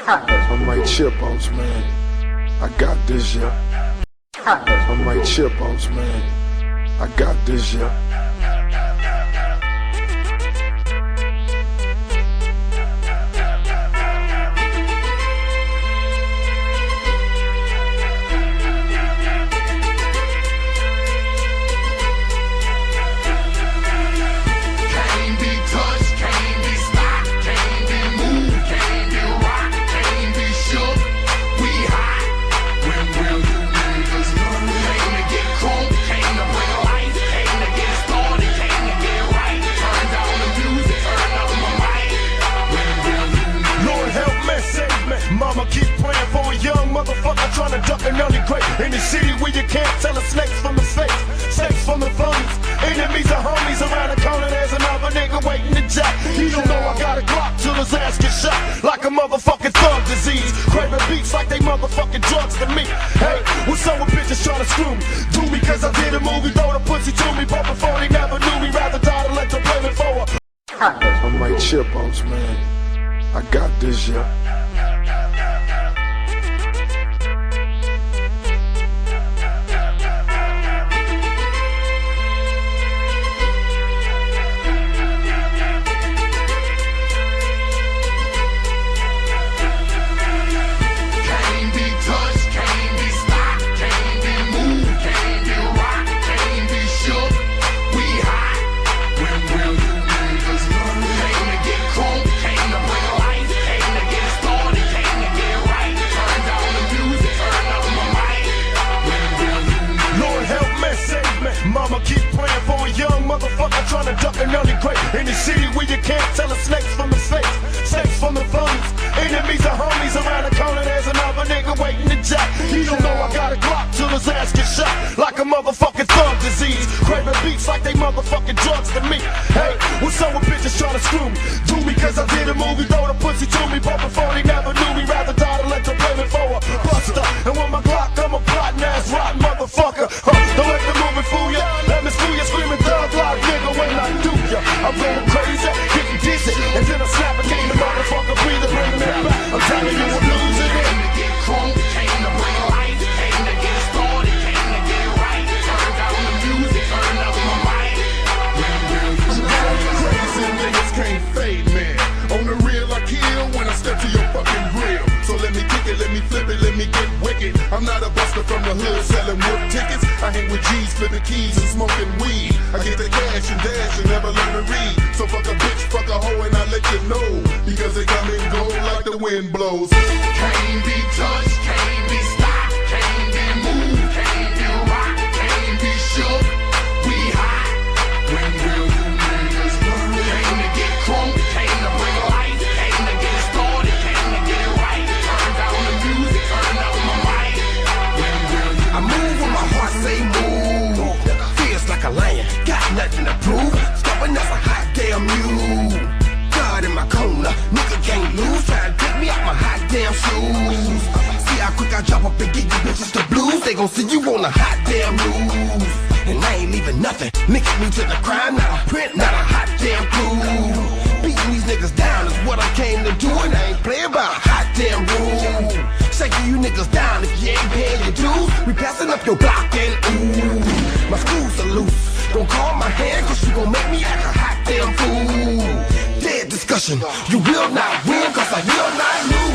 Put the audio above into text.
I'm like Chipos, man. I got this, yeah. I'm like Chipos, man. I got this, yeah. Mama keep praying for a young motherfucker trying to duck an early grave in the city where you can't tell a snakes from the fakes, snakes from the phonies. Enemies are homies around the corner. There's another nigga waiting to jack. He don't know I got a Glock till his ass gets shot like a motherfucking thug disease. Craving beats like they motherfucking drugs to me. Hey, what's up with bitches trying to screw me? Do me cause I did a movie, throw the pussy to me, but before they never knew me, rather die than let them blame it for her. I'm like Chipos, man. I got this, yeah. Mama keep praying for a young motherfucker trying to duck an early grave in the city where you can't tell a snakes from the fakes, snakes from the phonies. Enemies are homies around the corner. There's another nigga waiting to jack. He don't know I got a Glock till his ass gets shot like a motherfucking thug disease. Craving beats like they motherfucking drugs to me. Hey, what's up with bitches trying to screw me? Do me cause I did a movie, throw the pussy to me, but before they never knew me, rather die than let them blame it for a buster. And with my Glock, I'm a plotting ass rotten motherfucker. Don't let the movie fool ya. Let me school ya, screaming thug life, nigga, when I do ya. I'm going crazy, getting dizzy, and then I snap again, the motherfucker breather, bringing it back. I'm telling you, I'm losing it. Came to get crunk, came to bring life, came to get started, came to get right. Turn down the music, turn up my mic. Crazy niggas can't fade, man. On the real, I kill when I step to your fucking grill. So let me kick it, let me flip it, let me get wicked. I'm not a buster from the hood selling wood tickets. I hang with G's, flipping keys and smoking weed. I get the cash and dash and never learn to read. So fuck a bitch, fuck a hoe, and I let you know, because they come and go like the wind blows. Can't be touched, can't be stopped, can't be moved, can't be rocked, can't be shook. We hot. When will you niggas learn? Came to get crunk, came to bring life, came to get started, came to get right. Turn down the music, turn up my mic. When will you I move when my heart say move. Feels like a lion, got nothing to prove. Stubborn as a hot damn mule. God in my corner, nigga can't lose. Try to take me out my hot damn shoes. See how quick I drop up and get you bitches the blues. They gon' see you on a hot damn news. And I ain't leaving nothing. Linking me to the crime, not a print, not a hot damn clue. Beating these niggas down is what I came to do, and I ain't playing by a hot damn rule. Shaking you niggas down if you ain't paying your dues. We passing up your block and ooh, my screws are loose. Don't call my hand cause you gon' make me act a hot damn fool. Dead discussion, you will not win cause I will not lose.